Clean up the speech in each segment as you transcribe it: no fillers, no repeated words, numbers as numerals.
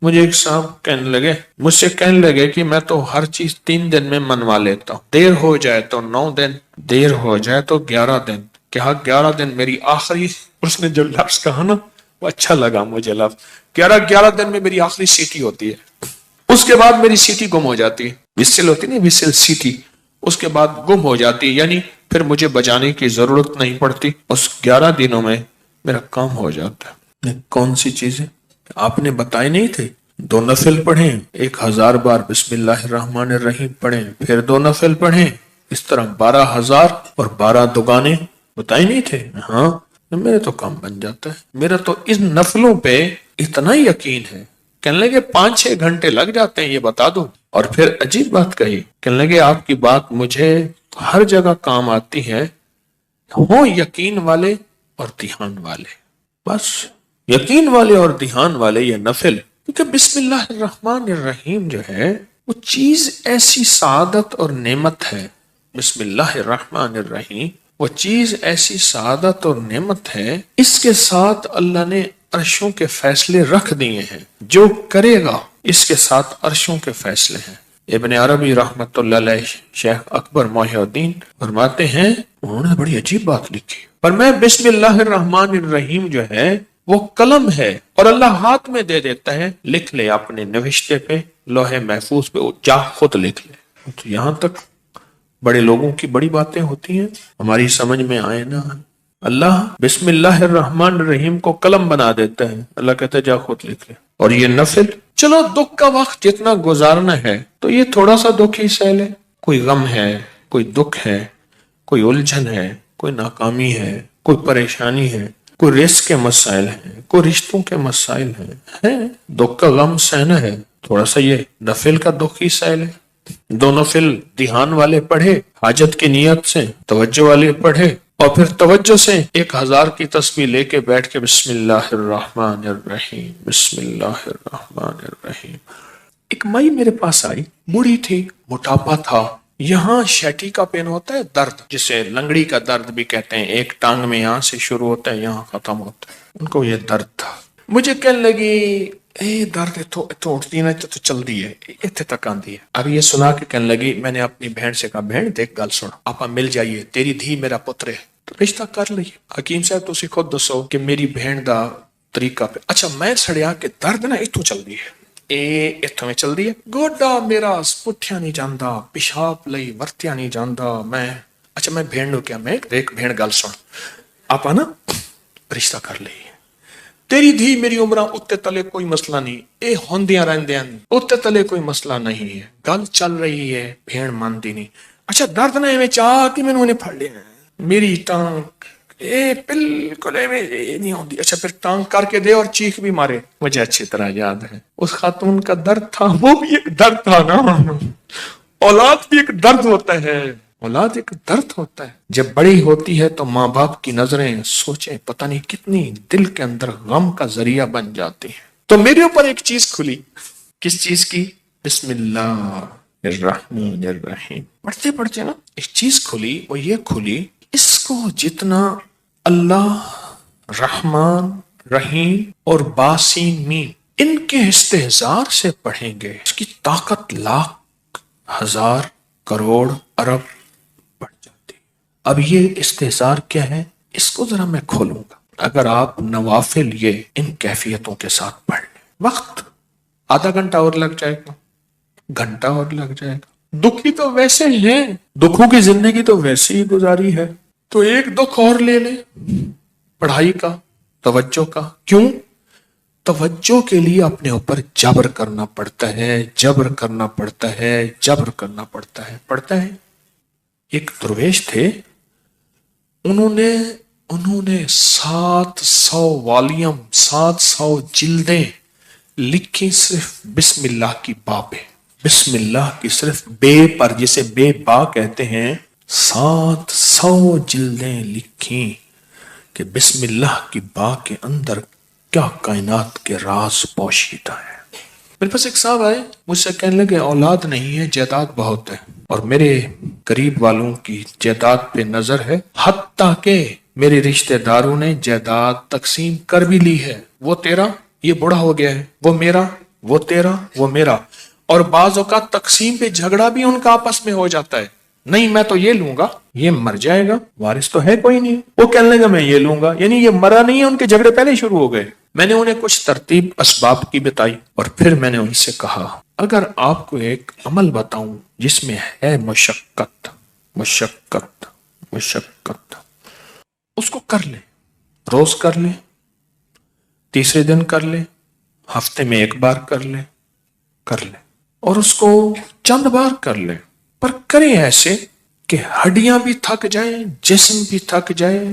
مجھے ایک صاحب مجھ سے کہنے لگے کہ میں تو ہر چیز 3 دن میں منوا لیتا ہوں، دیر ہو جائے تو 9 دن، دیر ہو جائے تو 11 دن۔ کہا 11 دن میری آخری، اس نے جو لفظ کہا نا وہ اچھا لگا مجھے لفظ، 11 دن میں میری آخری سیٹی ہوتی ہے، اس کے بعد میری سیٹی گم ہو جاتی ہے، وسل ہوتی نہیں، وسل سیٹی، اس کے بعد گم ہو جاتی ہے، یعنی پھر مجھے بجانے کی ضرورت نہیں پڑتی، اس 11 دنوں میں میرا کام ہو جاتا ہے۔ کون سی چیزیں آپ نے بتائے نہیں تھے؟ 2 نفل پڑھیں، 1000 بار بسم اللہ الرحمن الرحیم پڑھیں، پھر 2 نفل پڑھیں، اس طرح 12,000 اور 12 دگانے بتائے نہیں تھے؟ ہاں، میرے تو کام بن جاتا ہے، میرا تو ان نفلوں پہ اتنا یقین ہے۔ کہنے لگے 5-6 گھنٹے لگ جاتے ہیں، یہ بتا دو۔ اور پھر عجیب بات کہی، کہنے لگے آپ کی بات مجھے ہر جگہ کام آتی ہے، ہوں یقین والے اور دھیان والے، بس یقین والے اور دھیان والے یہ نفل، کیونکہ بسم اللہ الرحمن الرحیم جو ہے وہ چیز ایسی سعادت اور نعمت ہے، بسم اللہ الرحمن الرحیم وہ چیز ایسی سعادت اور نعمت ہے، اس کے ساتھ اللہ نے عرشوں کے فیصلے رکھ دیے ہیں، جو کرے گا اس کے ساتھ عرشوں کے فیصلے ہیں۔ ابن عربی رحمت اللہ علیہ، شیخ اکبر محی الدین فرماتے ہیں، انہوں نے بڑی عجیب بات لکھی، پر میں بسم اللہ الرحمن الرحیم جو ہے وہ قلم ہے اور اللہ ہاتھ میں دے دیتا ہے، لکھ لے اپنے نوشتے پہ، لوح محفوظ پہ، جا خود لکھ لے۔ تو یہاں تک بڑے لوگوں کی بڑی باتیں ہوتی ہیں، ہماری سمجھ میں آئے نا، اللہ بسم اللہ الرحمن الرحیم کو قلم بنا دیتا ہے، اللہ کہتا ہے جا خود لکھ لے۔ اور یہ نفل، چلو دکھ کا وقت جتنا گزارنا ہے تو یہ تھوڑا سا دکھ ہی سہ لے، کوئی غم ہے، کوئی دکھ ہے، کوئی الجھن ہے، کوئی ناکامی ہے، کوئی پریشانی ہے، کوئی رزق کے مسائل ہیں، کوئی رشتوں کے مسائل ہیں، دکھ کا غم سہنا ہے، تھوڑا سا یہ نفل کا دکھ ہی سہ لے۔ 2 نفل دھیان والے پڑھے، حاجت کی نیت سے توجہ والے پڑھے، اور پھر توجہ سے 1000 کی تسبیح لے کے بیٹھ کے بسم اللہ الرحمن الرحیم، بسم اللہ الرحمن الرحیم۔ ایک مائی میرے پاس آئی، بوڑھی تھی، موٹاپا تھا، یہاں شیٹی کا پین ہوتا ہے درد، جسے لنگڑی کا درد بھی کہتے ہیں، ایک ٹانگ میں یہاں سے شروع ہوتا ہے یہاں ختم ہوتا ہے، ان کو یہ درد تھا۔ مجھے کہنے لگی درد اتو اٹھتی نا تو چل دی ہے، اتنے تک آندی ہے۔ اب یہ سنا کے کہنے لگی، میں نے اپنی بہن سے کہا، بہن دیکھ گل سن، آپا مل جائیے، تیری دھی میرا پتر ہے، تو رشتہ کر لئیے۔ حکیم صاحب تسی خود دسو کہ میری بہن دا طریقہ پہ، اچھا میں سڑیا کہ درد نا اتو چل دی ہے، اتوں میں چل دی ہے، گوڈا میرا پٹھیا نہیں جاندا، پیشاب لئی ورتیا نہیں جاندا، اچھا میں بہن نو کیا، میں دیکھ بہن گل سن، آپا نا رشتہ کر لئیے، تیری دھی میری عمرہ اتے تلے کوئی مسئلہ نہیں، اے ہوندیاں رہندیاں اتے تلے کوئی مسئلہ نہیں ہے، گل چل رہی ہے، بہن مانتی نہیں۔ اچھا درد نہ ایویں چاہ کہ میں نے پھڑ لیا میری ٹانگ، بالکل ایویں نہیں ہوندی، اچھا پھر ٹانگ کر کے دے اور چیخ بھی مارے۔ مجھے اچھی طرح یاد ہے اس خاتون کا درد تھا، وہ بھی ایک درد تھا نا، اولاد بھی ایک درد ہوتا ہے، اولاد ایک درد ہوتا ہے۔ جب بڑی ہوتی ہے تو ماں باپ کی نظریں سوچیں پتہ نہیں کتنی دل کے اندر غم کا ذریعہ بن جاتی ہیں۔ تو میرے اوپر ایک چیز کھلی، کس چیز کی؟ بسم اللہ الرحمن الرحیم پڑھتے پڑھتے نا ایک چیز کھلی، وہ یہ کھلی، اس کو جتنا اللہ رحمان رحیم اور باسین مین ان کے استحضار سے پڑھیں گے، اس کی طاقت لاکھ ہزار کروڑ ارب بڑھ جاتی۔ اب یہ استحضار کیا ہے، اس کو ذرا میں کھولوں گا۔ اگر آپ نوافل یہ ان کیفیتوں کے ساتھ پڑھ لیں، وقت آدھا گھنٹہ اور لگ جائے گا، گھنٹہ اور لگ جائے گا، دکھی تو ویسے ہیں، دکھوں کی زندگی تو ویسے ہی گزاری ہے، تو ایک دکھ اور لے لیں پڑھائی کا، توجہ کا۔ کیوں؟ توجہ کے لیے اپنے اوپر جبر کرنا پڑتا ہے، جبر کرنا پڑتا ہے، جبر کرنا پڑتا ہے، پڑتا ہے۔ ایک درویش تھے، انہوں نے 700 والیوم 700 جلدیں لکھی صرف بسم اللہ کی با پہ، بسم اللہ کی صرف بے پر، جسے بے با کہتے ہیں، 700 جلدیں لکھی کہ بسم اللہ کی با کے اندر کیا کائنات کے راز پوشیدہ ہے۔ میرے پاس ایک صاحب آئے، مجھ سے کہنے لگے اولاد نہیں ہے، جائیداد بہت ہے، اور میرے قریب والوں کی جائیداد پہ نظر ہے، حتیٰ کہ میرے رشتہ داروں نے جائیداد تقسیم کر بھی لی ہے، وہ تیرا، یہ بڑا ہو گیا ہے، وہ میرا، وہ تیرا وہ میرا. اور بعض اوقات تقسیم پہ جھگڑا بھی ان کا آپس میں ہو جاتا ہے. نہیں میں تو یہ لوں گا, یہ مر جائے گا, وارث تو ہے کوئی نہیں, وہ کہنے لگا میں یہ لوں گا, یعنی یہ مرا نہیں ہے, ان کے جھگڑے پہلے شروع ہو گئے. میں نے انہیں کچھ ترتیب اسباب کی بتائی اور پھر میں نے ان سے کہا اگر آپ کو ایک عمل بتاؤں جس میں ہے مشقت مشقت مشقت, اس کو کر لیں, روز کر لیں, تیسرے دن کر لیں, ہفتے میں ایک بار کر لیں, اور اس کو چند بار کر لیں, پر کریں ایسے کہ ہڈیاں بھی تھک جائیں, جسم بھی تھک جائے,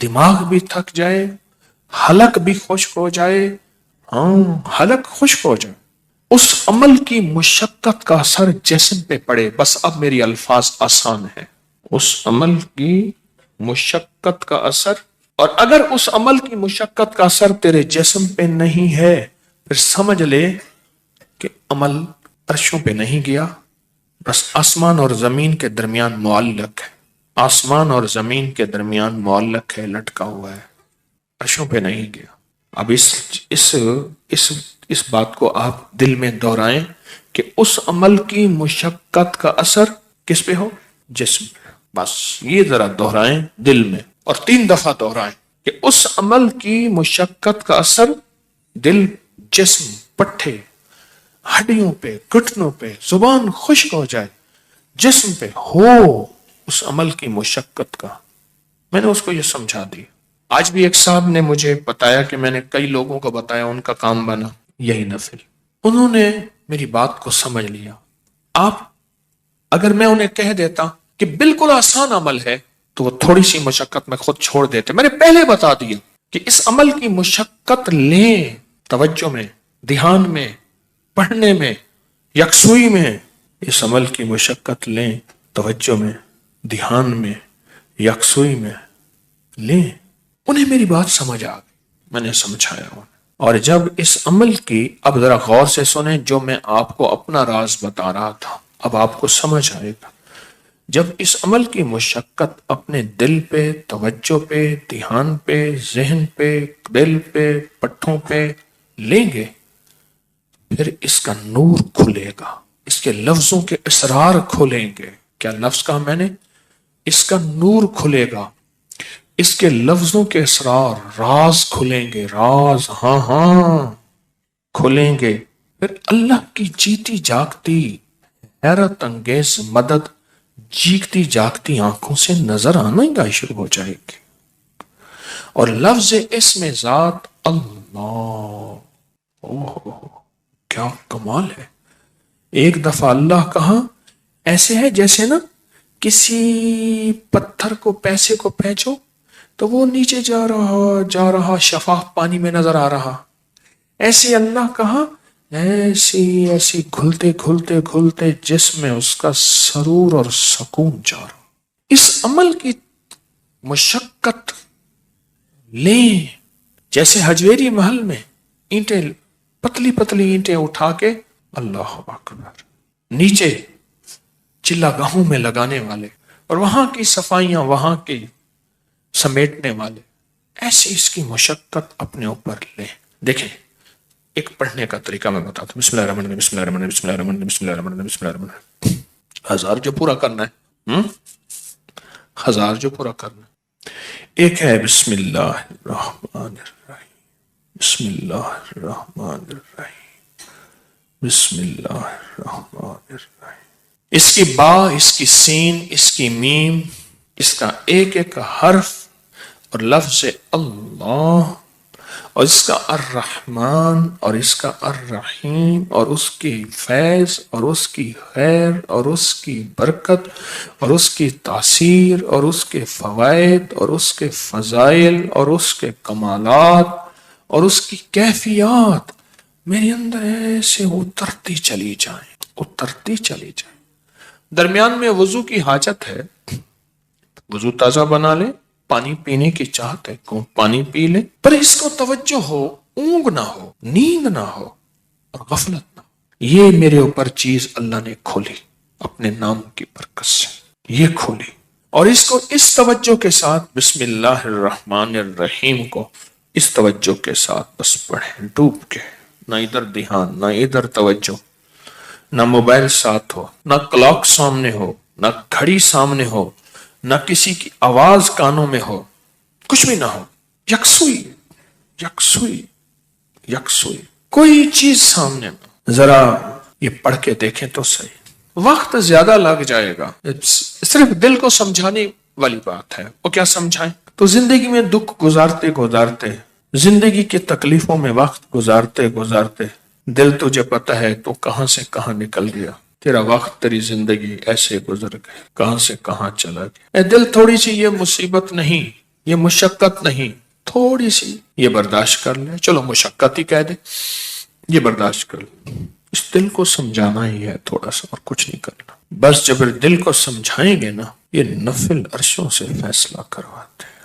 دماغ بھی تھک جائے, حلق بھی خشک ہو جائے. حلق خشک ہو جائے. اس عمل کی مشقت کا اثر جسم پہ پڑے. بس اب میری الفاظ آسان ہیں. اس عمل کی مشقت کا اثر, اور اگر اس عمل کی مشقت کا اثر تیرے جسم پہ نہیں ہے پھر سمجھ لے کہ عمل عرشوں پہ نہیں گیا, بس آسمان اور زمین کے درمیان معلق ہے. آسمان اور زمین کے درمیان معلق ہے, لٹکا ہوا ہے, عرشوں پہ نہیں گیا. اب اس بات کو آپ دل میں دہرائیں کہ اس عمل کی مشقت کا اثر کس پہ ہو؟ جسم پہ. بس یہ ذرا دہرائیں دل میں, اور 3 دفعہ دہرائیں کہ اس عمل کی مشقت کا اثر دل, جسم, پٹھے, ہڈیوں پہ, گھٹنوں پہ, زبان خشک ہو جائے, جسم پہ ہو اس عمل کی مشقت کا. میں نے اس کو یہ سمجھا دی. آج بھی ایک صاحب نے مجھے بتایا کہ میں نے کئی لوگوں کو بتایا, ان کا کام بنا یہی نفل. انہوں نے میری بات کو سمجھ لیا. آپ اگر میں انہیں کہہ دیتا کہ بالکل آسان عمل ہے تو وہ تھوڑی سی مشقت میں خود چھوڑ دیتے. میں نے پہلے بتا دیا کہ اس عمل کی مشقت لیں, توجہ میں, دھیان میں, پڑھنے میں, یکسوئی میں. اس عمل کی مشقت لیں, توجہ میں, دھیان میں, یکسوئی میں لیں. انہیں میری بات سمجھ آ گئی, میں نے سمجھایا انہیں. اور جب اس عمل کی, اب ذرا غور سے سنیں جو میں آپ کو اپنا راز بتا رہا تھا, اب آپ کو سمجھ آئے گا. جب اس عمل کی مشقت اپنے دل پہ, توجہ پہ, دھیان پہ, ذہن پہ, دل پہ, پٹھوں پہ لیں گے, پھر اس کا نور کھلے گا, اس کے لفظوں کے اسرار کھلیں گے. کیا لفظ کہا میں نے؟ اس کا نور کھلے گا, اس کے لفظوں کے اسرار, راز کھلیں گے, راز, ہاں کھلیں گے. پھر اللہ کی جیتی جاگتی حیرت انگیز مدد جیگتی جاگتی آنکھوں سے نظر آنا ہی شروع ہو جائے گی. اور لفظ اسم ذات اللہ, کیا کمال ہے. ایک دفعہ اللہ کہا ایسے ہے جیسے نا کسی پتھر کو, پیسے کو پھینچو تو وہ نیچے جا رہا شفاف پانی میں نظر آ رہا. ایسے اللہ کہا ایسی گھلتے گھلتے گھلتے جسم میں اس کا سرور اور سکون جا رہا. اس عمل کی مشقت لیں, جیسے حجویری محل میں اینٹیں, پتلی پتلی اینٹیں اٹھا کے اللہ اکبر نیچے چلا گاہوں میں لگانے والے, اور وہاں کی صفائیاں وہاں کی سمیٹنے والے, ایسی اس کی مشقت اپنے اوپر لیں. دیکھیں ایک پڑھنے کا طریقہ میں بتاتا ہوں. بسم اللہ الرحمن الرحیم, بسم اللہ الرحمن الرحیم, بسم اللہ الرحمن الرحیم, بسم اللہ الرحمن الرحیم, بسم اللہ الرحمن الرحیم. 1000 جو پورا کرنا ہے, 1000 جو پورا کرنا ہے. ایک ہے بسم اللہ الرحمن الرحیم, بسم اللہ الرحمن الرحیم, بسم اللہ الرحمن الرحیم. اس کی با, اس کی سین, اس کی میم, اس کا ایک ایک حرف اور لفظ اللہ, اور اس کا الرحمن اور اس کا الرحیم, اور اس کی فیض اور اس کی خیر اور اس کی برکت اور اس کی تاثیر اور اس کے فوائد اور اس کے فضائل اور اس کے کمالات اور اس کی کیفیات میرے اندر ایسے اترتی چلی جائیں, اترتی چلی جائیں. درمیان میں وضو کی حاجت ہے, وضو تازہ بنا لیں, پانی پینے کی چاہت ہے کو پانی پی لیں, پر اس کو توجہ ہو, اونگ نہ ہو, نیند نہ ہو اور غفلت نہ ہو. یہ میرے اوپر چیز اللہ نے کھولی اپنے نام کی برکت سے, یہ کھولی. اور اس کو اس توجہ کے ساتھ بسم اللہ الرحمن الرحیم کو اس توجہ کے ساتھ بس پڑھیں, ڈوب کے نہ ادھر دھیان، نہ ادھر توجہ، نہ موبائل ساتھ ہو، نہ کلاک سامنے ہو، نہ گھڑی سامنے ہو، نہ کسی کی آواز کانوں میں ہو، کچھ بھی نہ ہو، یکسوئی یکسوئی یکسوئی، کوئی چیز سامنے نہ۔ ذرا یہ پڑھ کے دیکھیں تو صحیح، وقت زیادہ لگ جائے گا، صرف دل کو سمجھانے والی بات ہے۔ وہ کیا سمجھائیں؟ تو زندگی میں دکھ گزارتے گزارتے، زندگی کی تکلیفوں میں وقت گزارتے گزارتے دل تجھے پتہ ہے تو کہاں سے کہاں نکل گیا، تیرا وقت تیری زندگی ایسے گزر گئی، کہاں سے کہاں چلا گیا۔ اے دل، تھوڑی سی یہ مصیبت نہیں، یہ مشقت نہیں، تھوڑی سی یہ برداشت کر لے، چلو مشقت ہی کہہ دے، یہ برداشت کر لے۔ اس دل کو سمجھانا ہی ہے تھوڑا سا، اور کچھ نہیں کرنا۔ بس جب دل کو سمجھائیں گے نا، یہ نفل عرشوں سے فیصلہ کرواتے ہیں۔